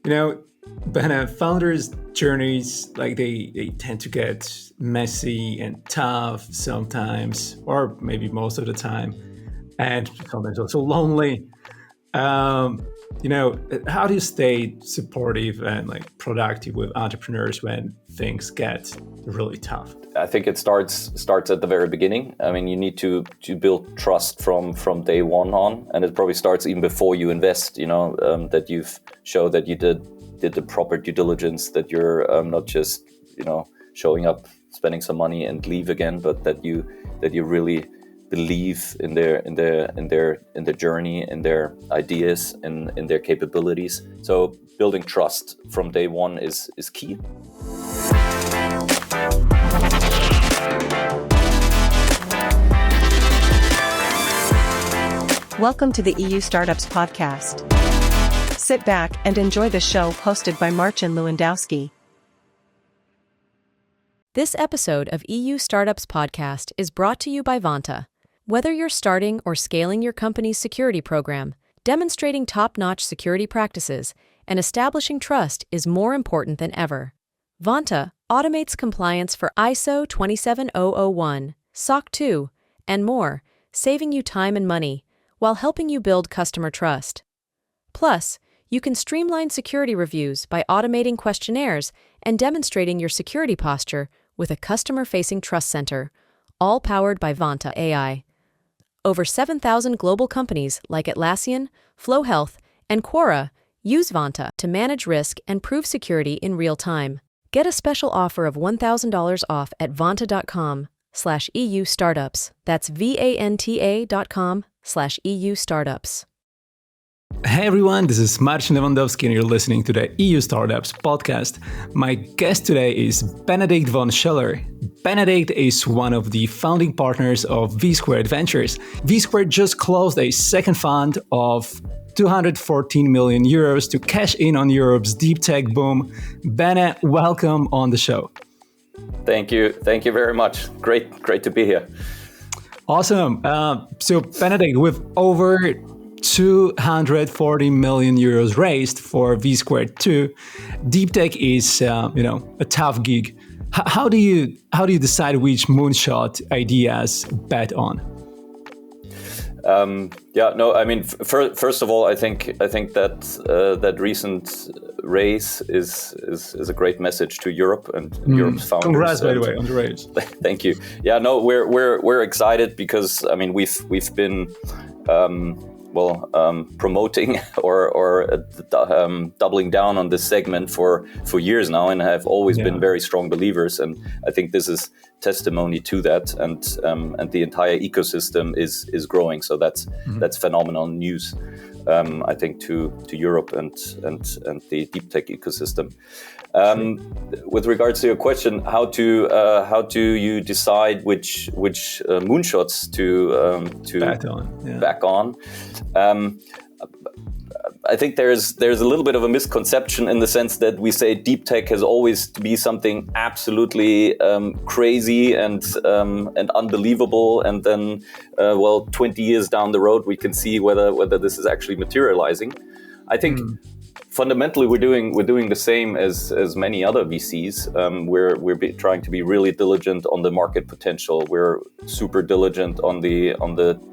Ben, founders' journeys, like they tend to get messy and tough sometimes, or maybe most of the time, and sometimes also lonely. Um, how do you stay supportive and like productive with entrepreneurs when things get really tough? I think it starts at the very beginning. I mean, you need to build trust from day one on, and it probably starts even before you invest. That you've showed that you did the proper due diligence, that you're not just showing up, spending some money and leave again, but that you really believe in their journey, in their ideas, in their capabilities. So building trust from day one is key. Welcome to the EU Startups Podcast. Sit back and enjoy the show hosted by Marcin Lewandowski. This episode of EU Startups Podcast is brought to you by Vanta. Whether you're starting or scaling your company's security program, demonstrating top-notch security practices and establishing trust is more important than ever. Vanta automates compliance for ISO 27001, SOC 2, and more, saving you time and money while helping you build customer trust. Plus, you can streamline security reviews by automating questionnaires and demonstrating your security posture with a customer-facing trust center, all powered by Vanta AI. Over 7,000 global companies like Atlassian, Flow Health, and Quora use Vanta to manage risk and prove security in real time. Get a special offer of $1,000 off at vanta.com/EU startups. That's VANTA.com/EU startups. Hey everyone, this is Marcin Lewandowski and you're listening to the EU Startups Podcast. My guest today is Benedikt von Schoeler. Benedikt is one of the founding partners of VSquared Ventures. VSquared just closed a second fund of 214 million euros to cash in on Europe's deep tech boom. Bene, welcome on the show. Thank you very much. Great to be here. Awesome. So Benedikt, with over 240 million euros raised for VSquared 2, deep tech is a tough gig. How do you decide which moonshot ideas bet on? First of all, I think that recent raise is a great message to Europe and Europe's founders. Congrats, by the way, on the raise. Thank you. Yeah, no, we're excited because we've been promoting or doubling down on this segment for years now, and have always been very strong believers. And I think this is testimony to that. And the entire ecosystem is growing. So that's phenomenal news. I think to Europe and the deep tech ecosystem. With regards to your question, how do you decide which moonshots to back on? I think there's a little bit of a misconception in the sense that we say deep tech has always to be something absolutely crazy and unbelievable, and then 20 years down the road we can see whether this is actually materializing. I think fundamentally we're doing the same as many other VCs. We're trying to be really diligent on the market potential. We're super diligent on the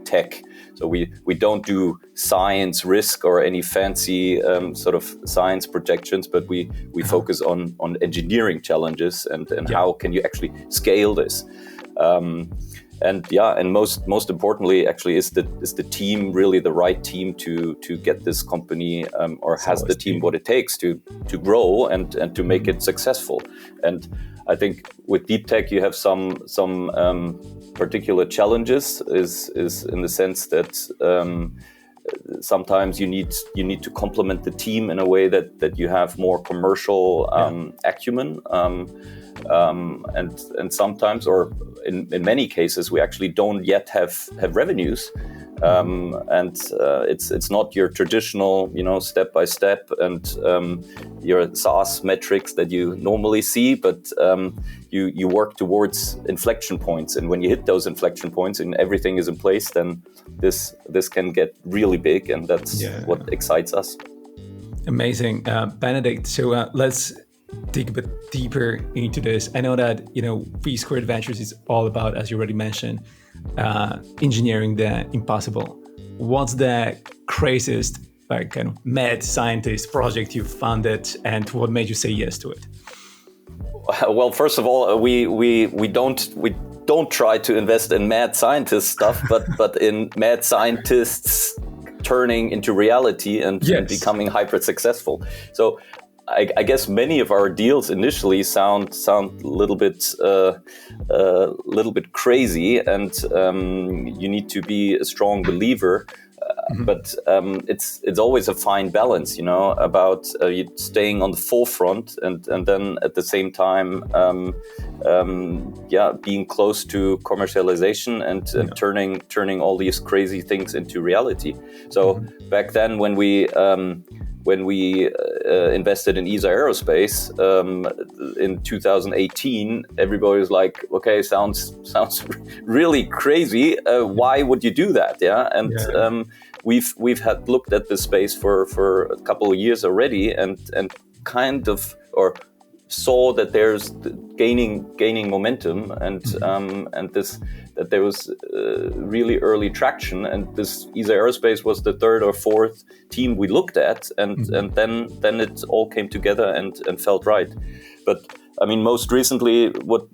tech. So we don't do science risk or any fancy sort of science projections, but we focus on engineering challenges and how can you actually scale this. And most importantly, actually, is the team really the right team to get this company or has the team what it takes to grow and to make it successful? And I think with deep tech you have some particular challenges is in the sense that sometimes you need to complement the team in a way that you have more commercial acumen. And sometimes, or in many cases, we actually don't yet have revenues, and it's not your traditional, step by step and your SaaS metrics that you normally see, but you work towards inflection points, and when you hit those inflection points and everything is in place, then this can get really big, and that's what excites us. Amazing, Benedikt. So let's dig a bit deeper into this. I know that VSquared Ventures is all about, as you already mentioned, engineering the impossible. What's the craziest kind of mad scientist project you've funded, and what made you say yes to it? Well, first of all, we don't try to invest in mad scientist stuff, but in mad scientists turning into reality and becoming hyper successful. So I guess many of our deals initially sound a little bit crazy, and you need to be a strong believer. But it's always a fine balance, about you staying on the forefront and then at the same time, being close to commercialization and turning all these crazy things into reality. So back then, when we invested in Isar Aerospace in 2018, everybody was like, "Okay, sounds really crazy. Why would you do that?" Yeah, and we've had looked at this space for a couple of years already, and kind of saw that there's gaining momentum, and that there was really early traction, and this Isar Aerospace was the third or fourth team we looked at, and then it all came together and felt right. But I mean, most recently, what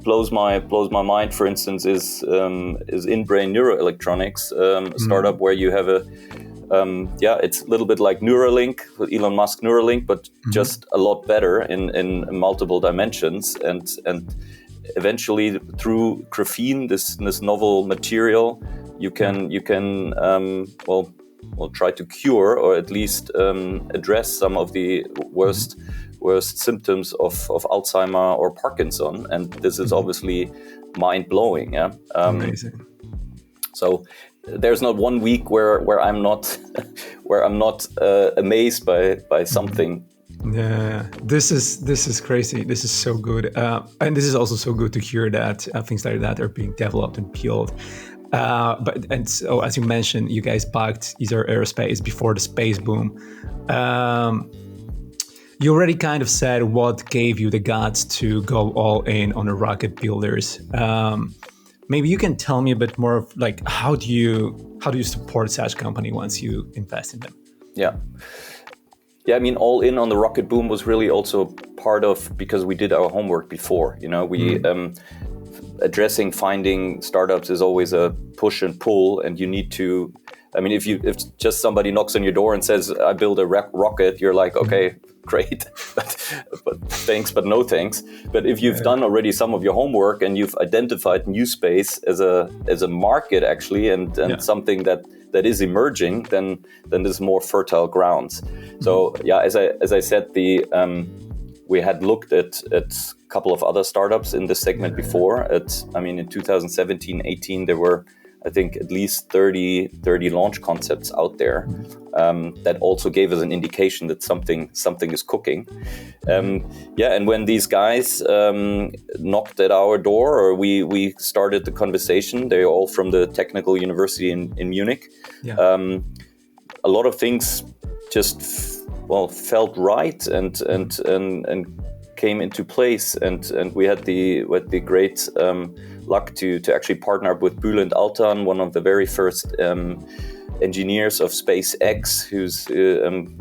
blows my mind, for instance, is Inbrain Neuroelectronics, a startup where you have it's a little bit like Neuralink, Elon Musk Neuralink, but just a lot better in multiple dimensions, and eventually through graphene, this novel material, you can try to cure, or at least address some of the worst symptoms of Alzheimer or Parkinson, and this is obviously mind-blowing. Yeah, amazing. So there's not one week where I'm not amazed by something. Yeah, this is crazy. This is so good, and this is also so good to hear that things like that are being developed and built. So as you mentioned, you guys backed Isar Aerospace before the space boom. You already kind of said what gave you the guts to go all in on the rocket builders. Maybe you can tell me a bit more of like how do you support such company once you invest in them? Yeah, I mean, all in on the rocket boom was really also part of, because we did our homework before. Addressing finding startups is always a push and pull, and you need to. I mean, if just somebody knocks on your door and says, "I build a rocket," you're like, okay, great, but thanks, but no thanks. But if you've done already some of your homework and you've identified new space as a market actually, and something that is emerging, then there's more fertile grounds. So as I said, we had looked at a couple of other startups in this segment before. In 2017-18, there were, I think, at least 30 launch concepts out there that also gave us an indication that something is cooking. And when these guys knocked at our door, or we started the conversation, they're all from the Technical University in Munich. A lot of things just felt right and came into place, and we had the great luck to actually partner up with Bühl and Altan, one of the very first engineers of SpaceX, who's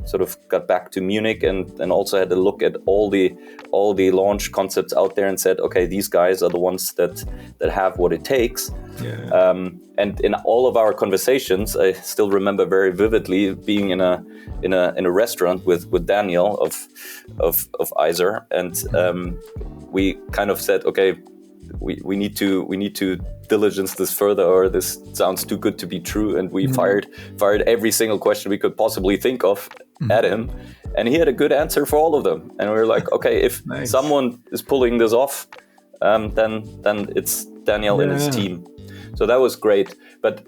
sort of got back to Munich and also had a look at all the launch concepts out there and said, okay, these guys are the ones that have what it takes. And in all of our conversations, I still remember very vividly being in a restaurant with Daniel of Isar, and we kind of said, okay, we need to diligence this further, or this sounds too good to be true. And we fired every single question we could possibly think of at him, and he had a good answer for all of them. And we were like, okay, if someone is pulling this off, then it's Daniel and his team. So that was great. But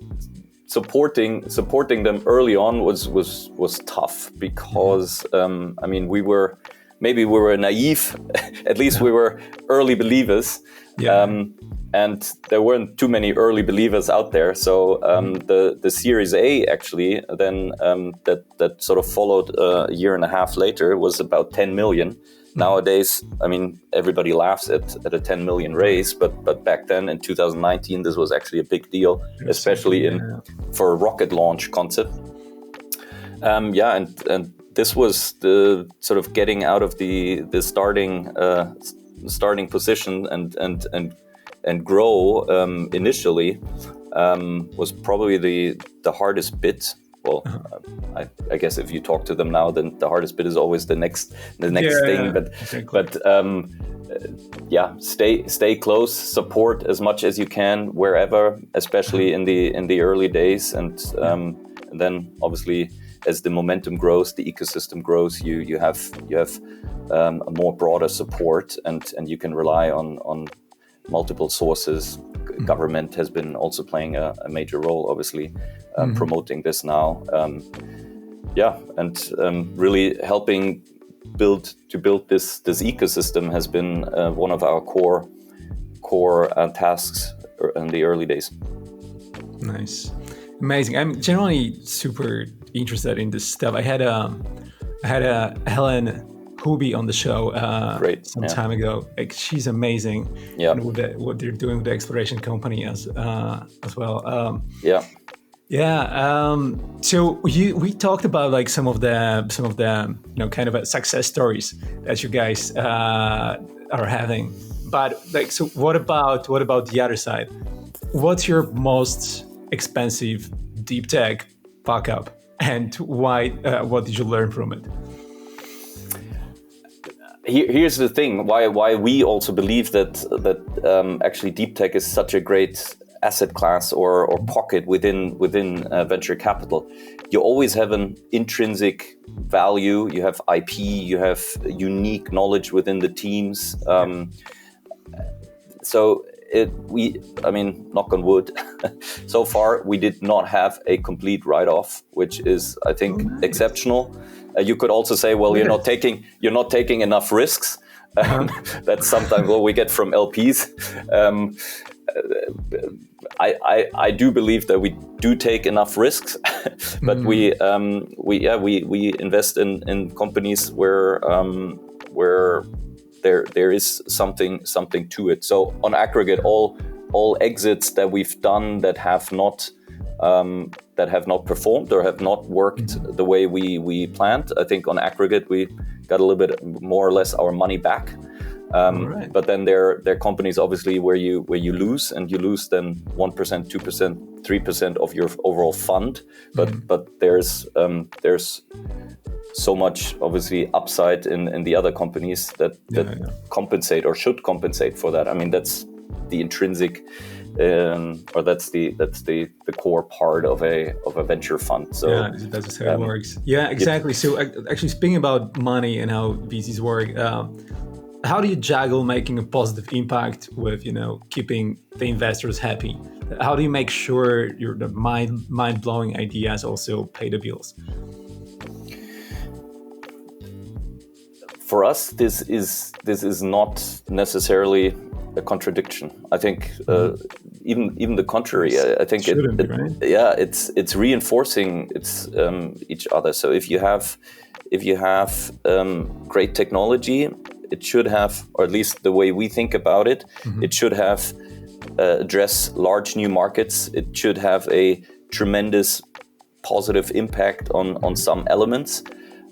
supporting them early on was tough, because we maybe we were naive. At least we were early believers. And there weren't too many early believers out there. So the Series A actually then that sort of followed a year and a half later was about 10 million. Nowadays, I mean, everybody laughs at a 10 million raise, but back then in 2019, this was actually a big deal, especially for a rocket launch concept. And this was the sort of getting out of the starting position and grow initially was probably the hardest bit. Well, I guess if you talk to them now, then the hardest bit is always the next thing. But stay close, support as much as you can wherever, especially in the early days, and then obviously as the momentum grows, the ecosystem grows, you have a more broader support, and you can rely on multiple sources. Government has been also playing a major role, obviously, promoting this now. And really helping build this ecosystem has been one of our core tasks in the early days. Nice, amazing. I'm generally super interested in this stuff. I had a Helen Huby on the show some time ago. Like, she's amazing. And what they're doing with the exploration company as well. So we talked about like some of the kind of success stories that you guys are having. But like, so what about the other side? What's your most expensive deep tech backup, and why? What did you learn from it? Here's the thing: why we also believe that actually deep tech is such a great asset class or pocket within venture capital. You always have an intrinsic value. You have IP. You have unique knowledge within the teams. Knock on wood, so far we did not have a complete write-off, which is, I think, exceptional. You could also say, well, you're not taking enough risks. That's sometimes what we get from LPs. I do believe that we do take enough risks, but we invest in companies where there is something to it. So on aggregate, all exits that we've done that have not performed or have not worked the way we planned, I think on aggregate we got a little bit more or less our money back. But then there are companies obviously where you lose, and you lose then 1%, 2%, 3% of your overall fund. But there's so much obviously upside in the other companies that compensate or should compensate for that. I mean, that's the intrinsic or that's the core part of a venture fund. So that's just how it works. Yeah, exactly. So actually, speaking about money and how VCs work, how do you juggle making a positive impact with keeping the investors happy? How do you make sure the mind-blowing ideas also pay the bills? For us, this is not necessarily a contradiction. I think even the contrary. I think it's reinforcing each other. So if you have great technology, it should have, or at least the way we think about it, it should have address large new markets. It should have a tremendous positive impact on some elements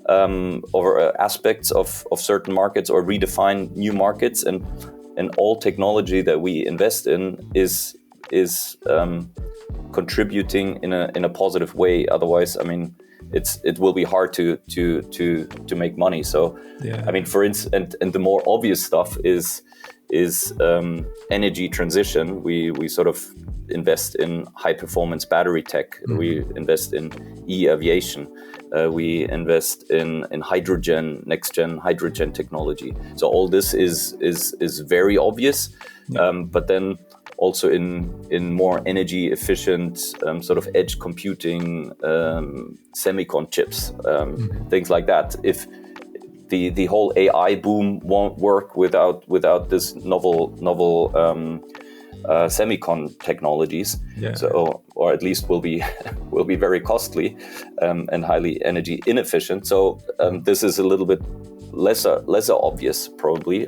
or aspects of certain markets, or redefine new markets. And all technology that we invest in is contributing in a positive way. Otherwise, I mean, it will be hard to make money. So, I mean, for instance, and the more obvious stuff is energy transition. We sort of invest in high performance battery tech. We invest in aviation. We invest in hydrogen, next gen hydrogen technology. So all this is very obvious. But then also in more energy efficient sort of edge computing, semicon chips, things like that. If the whole AI boom won't work without this novel semicon technologies. So, or at least will be very costly and highly energy inefficient. So this is a little bit lesser obvious probably.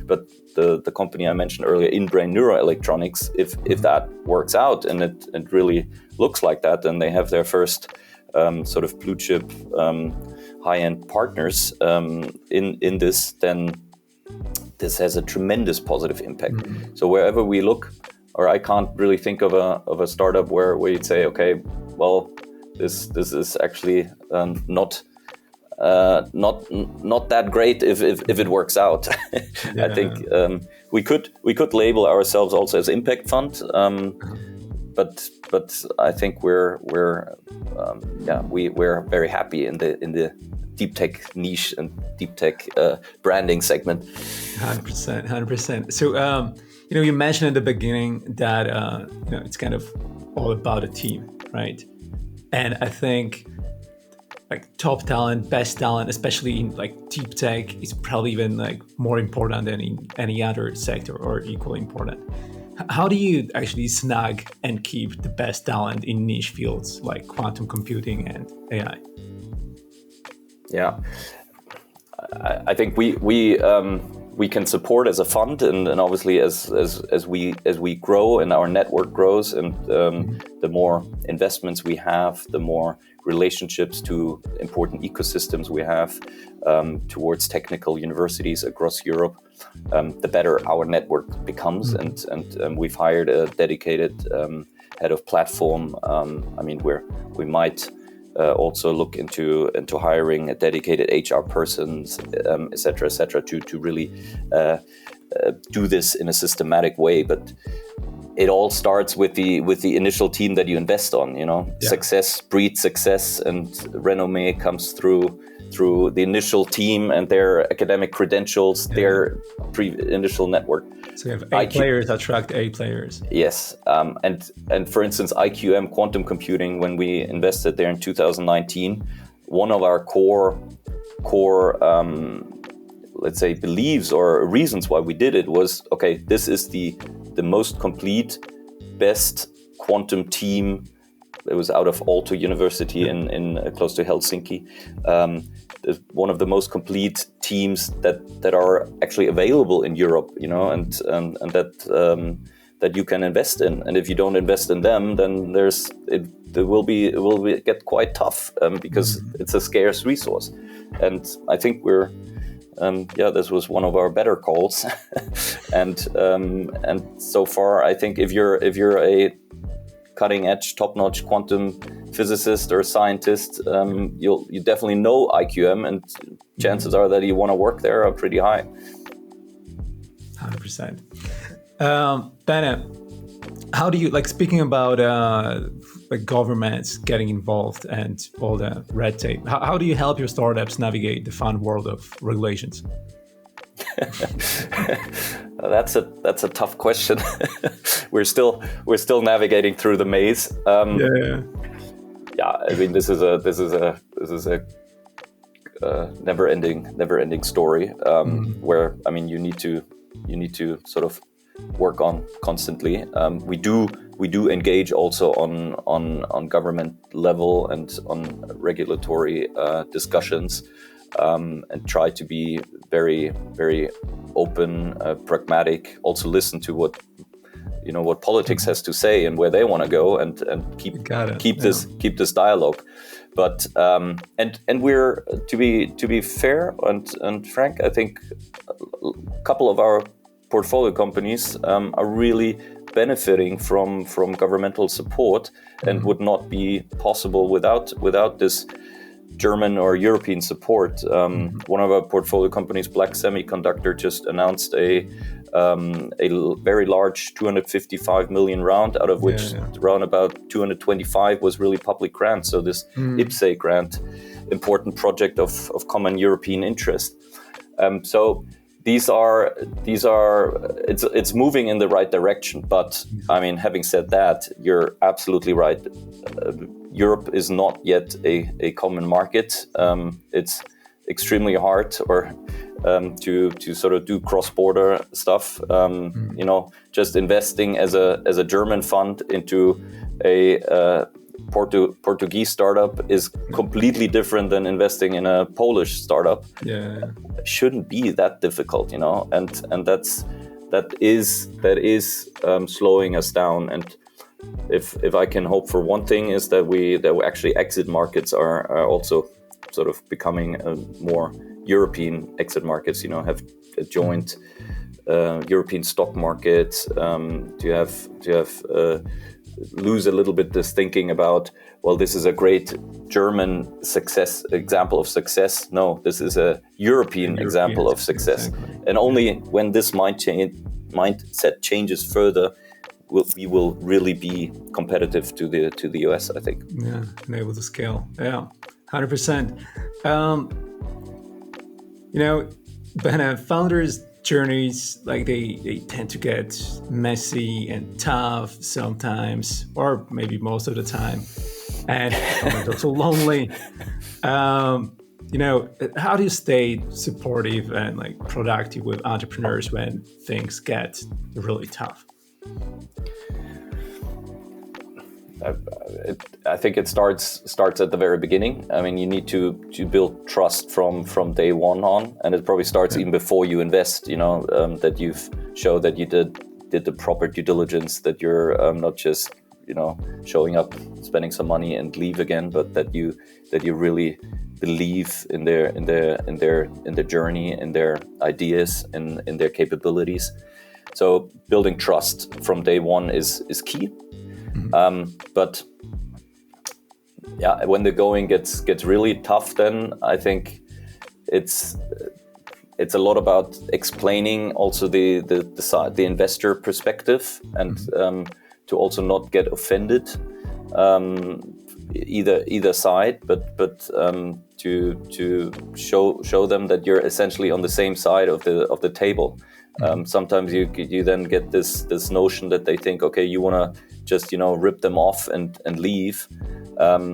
But the company I mentioned earlier, Inbrain Neuroelectronics, if that works out and it really looks like that, then they have their first sort of blue chip high-end partners in this, then this has a tremendous positive impact. So wherever we look, or I can't really think of a startup where you'd say, okay, well, this is actually not that great if it works out. I think we could label ourselves also as impact fund, but I think we're very happy in the deep tech niche and deep tech branding segment. 100%. So you mentioned at the beginning that it's kind of all about a team, right? And I think like top talent, best talent, especially in like deep tech, is probably even like more important than in any other sector, or equally important. How do you actually snag and keep the best talent in niche fields like quantum computing and AI? Yeah, I think we can support as a fund, and obviously as we grow and our network grows, and the more investments we have, the more relationships to important ecosystems we have towards technical universities across Europe, the better our network becomes. And we've hired a dedicated head of platform. I mean, we might also look into hiring a dedicated HR persons, et cetera, to really do this in a systematic way. But it all starts with the initial team that you invest on. Success breeds success, and renommee comes through the initial team and their academic credentials, their initial network. So you have A players attract A players. Yes, and for instance, IQM Quantum Computing, when we invested there in 2019, one of our core let's say beliefs or reasons why we did it was, okay, this is the most complete, best quantum team. It was out of Aalto University in close to Helsinki. One of the most complete teams that are actually available in Europe, and that you can invest in. And if you don't invest in them, then it will get quite tough because it's a scarce resource. And I think we're this was one of our better calls. and so far, I think if you're a cutting-edge, top-notch quantum physicist or scientist, you definitely know IQM, and chances are that you want to work there are pretty high. 100%. Bene, how do you, speaking about governments getting involved and all the red tape, how do you help your startups navigate the fun world of regulations? That's a tough question. We're still navigating through the maze. Yeah. I mean, this is a never-ending story where, I mean, you need to sort of work on constantly. We do engage also on government level and on regulatory discussions, and try to be very, very open, pragmatic. Also listen to what politics has to say and where they want to go, and keep this dialogue. But and we're to be fair and frank, I think a couple of our portfolio companies are really benefiting from governmental support, and would not be possible without this German or European support. One of our portfolio companies, Black Semiconductor, just announced a very large 255 million round, out of which around about 225 was really public grant. So this IPCEI grant, important project of common European interest. So these are it's moving in the right direction. But I mean, having said that, you're absolutely right. Europe is not yet a common market. extremely hard, or to sort of do cross-border stuff. You know, just investing as a German fund into a Portuguese startup is completely different than investing in a Polish startup. Yeah, It shouldn't be that difficult, you know, and that is slowing us down. And if I can hope for one thing, is that we actually exit markets are also sort of becoming more European exit markets. You know, have a joint European stock market. To have lose a little bit this thinking about, well, this is a great German example of success. No, this is a European example of success. Exactly. And only when this mindset changes further, we will really be competitive to the US, I think. Yeah, and able to scale. Yeah, 100%. You know, Ben, founders' journeys, like they tend to get messy and tough sometimes, or maybe most of the time, and also lonely. You know, how do you stay supportive and like productive with entrepreneurs when things get really tough? I think it starts at the very beginning. I mean, you need to build trust from day one on, and it probably starts even before you invest. You know, that you've showed that you did the proper due diligence, that you're not just, you know, showing up, spending some money and leave again, but that you really believe in their journey, in their ideas, in their capabilities. So building trust from day one is key. But yeah, when the going gets really tough, then I think it's a lot about explaining also the investor perspective, and to also not get offended, either side, but to show them that you're essentially on the same side of the table. Sometimes you then get this notion that they think, okay, you want to just, you know, rip them off and leave, but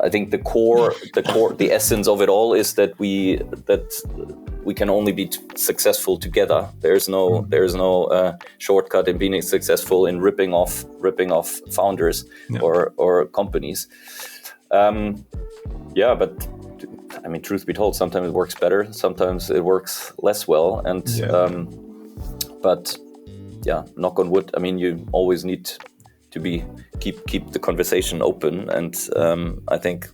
I think the essence of it all is that we can only be successful together. There's no shortcut in being successful in ripping off founders or companies. But I mean, truth be told, sometimes it works better, sometimes it works less well, and but yeah, knock on wood. I mean, you always need to keep the conversation open, and I think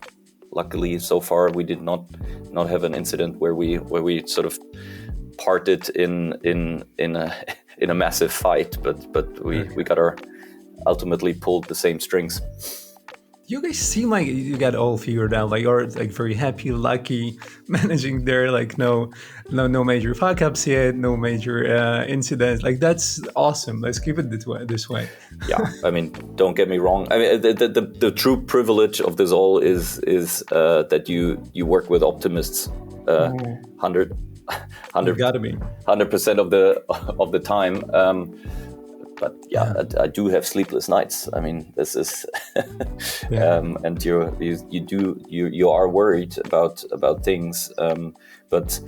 luckily so far we did not have an incident where we sort of parted in a massive fight, but we ultimately pulled the same strings. You guys seem like you got all figured out. Like, you're like very happy, lucky, managing there. Like no major fuck ups yet, no major incidents. Like, that's awesome. Let's keep it this way. Yeah, I mean, don't get me wrong. I mean, the true privilege of this all is that you work with optimists. 100% of the time. But I do have sleepless nights. I mean, this is, and you are worried about things. But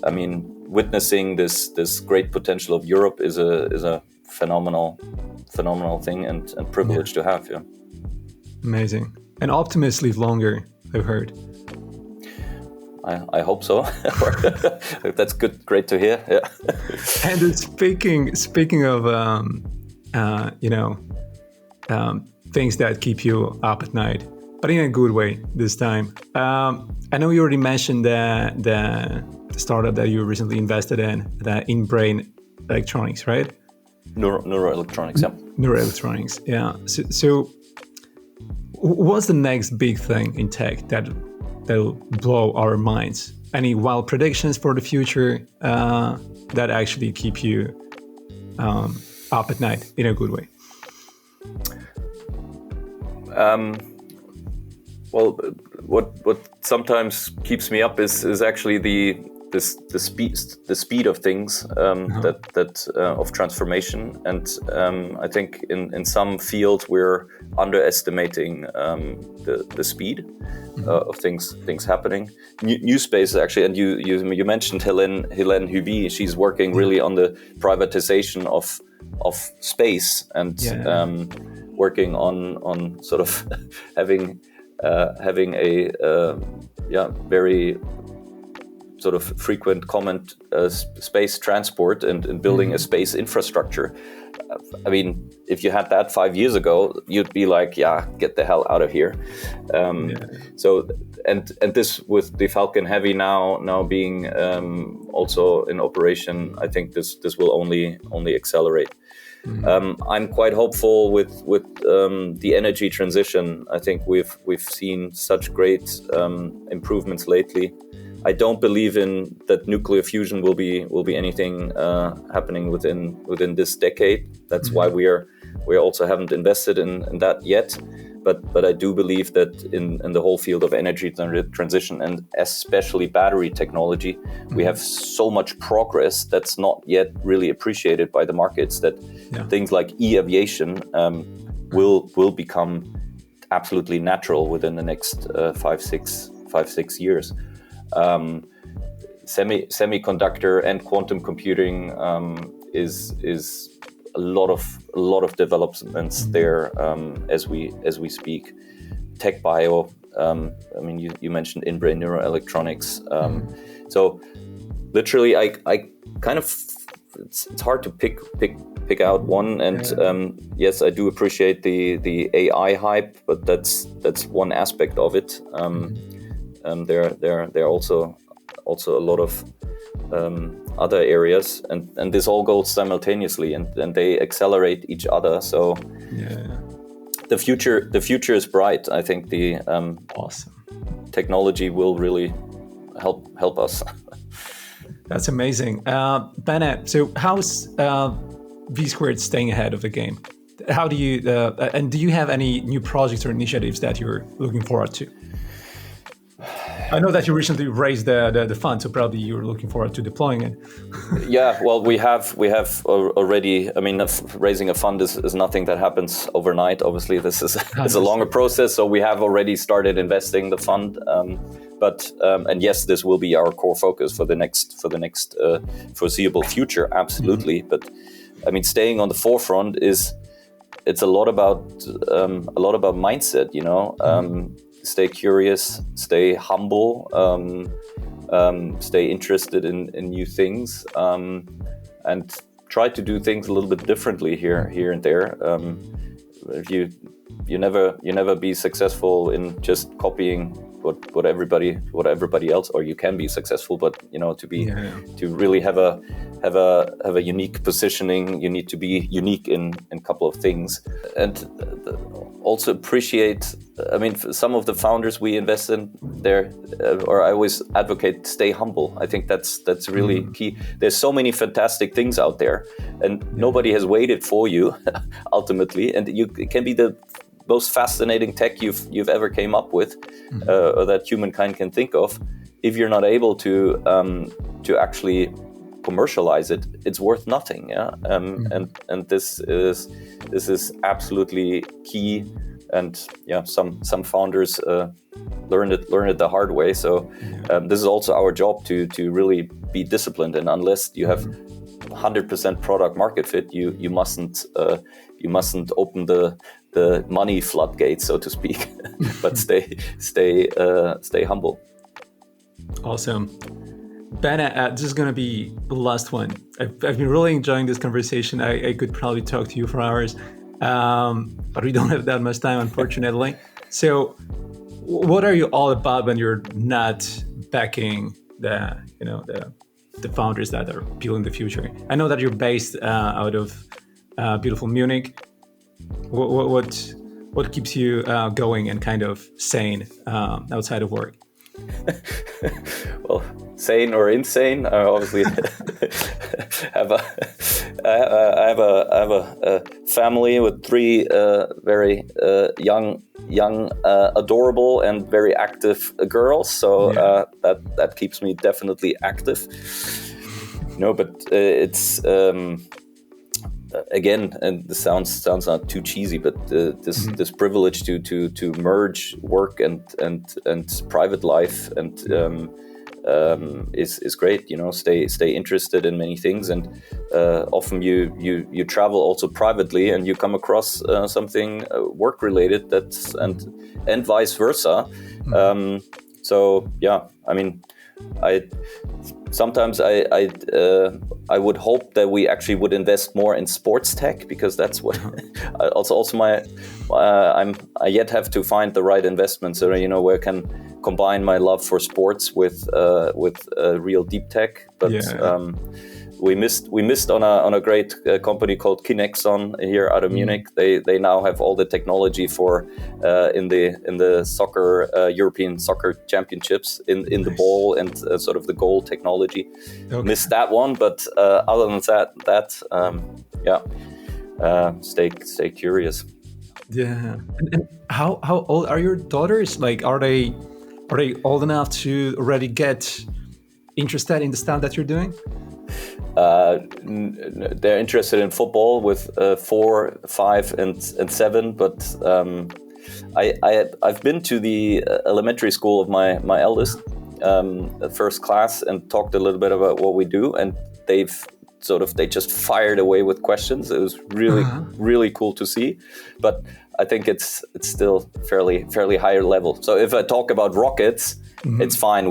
I mean, witnessing this great potential of Europe is a phenomenal thing and privilege to have. Yeah, amazing. And optimists live longer, I've heard. I hope so. That's great to hear. Yeah. And speaking of things that keep you up at night, but in a good way this time. I know you already mentioned the startup that you recently invested in, the Inbrain Electronics, right? Neuroelectronics, yeah. Neuroelectronics, yeah. So what's the next big thing in tech that'll blow our minds? Any wild predictions for the future that actually keep you up at night in a good way? Well, what sometimes keeps me up is actually the speed of things of transformation, and I think in some fields we're underestimating the speed of things happening. New space actually, and you mentioned Helene Huby. She's working really on the privatization of space and working on sort of having a very sort of frequent comment space transport and building a space infrastructure. I mean, if you had that 5 years ago, you'd be like, yeah, get the hell out of here. So, and this with the Falcon Heavy now being also in operation, I think this will only accelerate. I'm quite hopeful with the energy transition. I think we've seen such great improvements lately. I don't believe in that nuclear fusion will be anything happening within this decade. That's why we also haven't invested in that yet. But I do believe that in the whole field of energy transition, and especially battery technology, we have so much progress that's not yet really appreciated by the markets, that things like e-aviation will become absolutely natural within the next 5-6 years. Semiconductor and quantum computing is a lot of developments there as we speak. Tech bio. I mean, you mentioned Inbrain Neuroelectronics. So literally, I kind of it's hard to pick out one. And yes, I do appreciate the AI hype, but that's one aspect of it. There are also a lot of other areas, and this all goes simultaneously, and they accelerate each other. So the future is bright. I think the awesome technology will really help us. That's amazing, Bennett. So how's VSquared staying ahead of the game? How do you and do you have any new projects or initiatives that you're looking forward to? I know that you recently raised the fund, so probably you're looking forward to deploying it. Yeah, well, we have already. I mean, raising a fund is nothing that happens overnight. Obviously, this is a longer process. So we have already started investing the fund, and yes, this will be our core focus for the next foreseeable future. Absolutely, but I mean, staying on the forefront it's a lot about mindset. You know. Stay curious, stay humble, stay interested in new things, and try to do things a little bit differently here and there. If you never be successful in just copying what everybody else, or you can be successful, but to really have a unique positioning, you need to be unique in a couple of things, and also appreciate. I mean, some of the founders we invest in, or I always advocate, stay humble. I think that's really key. There's so many fantastic things out there, and nobody has waited for you ultimately, and it can be the most fascinating tech you've ever came up with, or that humankind can think of. If you're not able to actually commercialize it, it's worth nothing. And this is absolutely key. And some founders learned it the hard way. So this is also our job to really be disciplined. And unless you have 100% product market fit, you mustn't open the money floodgates, so to speak. But stay humble. Awesome. Bennett, this is going to be the last one. I've been really enjoying this conversation. I could probably talk to you for hours, but we don't have that much time, unfortunately. So what are you all about when you're not backing the founders that are building the future? I know that you're based out of beautiful Munich. What keeps you going and kind of sane outside of work? Well, sane or insane, I obviously I have a family with 3 very young young, adorable, and very active girls. So that keeps me definitely active. But it's again, and this sounds not too cheesy, but this privilege to merge work and private life and is great. Stay interested in many things, and often you travel also privately, and you come across something work related and vice versa. So yeah, I mean, Sometimes I would hope that we actually would invest more in sports tech, because that's what also my I yet have to find the right investment, so where I can combine my love for sports with real deep tech. But we missed on a great company called Kinexon here out of Munich. They now have all the technology for in the soccer European Soccer Championships in the ball and sort of the goal technology. Okay. Missed that one, but other than that, stay curious. Yeah. And how old are your daughters? Like, are they old enough to already get interested in the stuff that you're doing? They're interested in football with 4, 5, and 7. But I've been to the elementary school of my eldest, first class, and talked a little bit about what we do, and they just fired away with questions. It was really cool to see, but I think it's still fairly higher level. So if I talk about rockets, it's fine.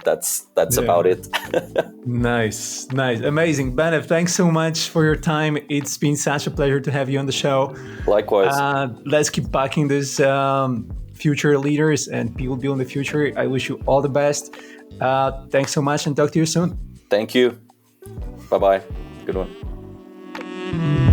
That's about it. Nice, amazing, Benedikt. Thanks so much for your time. It's been such a pleasure to have you on the show. Likewise. Let's keep backing this future leaders and people building the future. I wish you all the best. Thanks so much, and talk to you soon. Thank you. Bye-bye. Good one.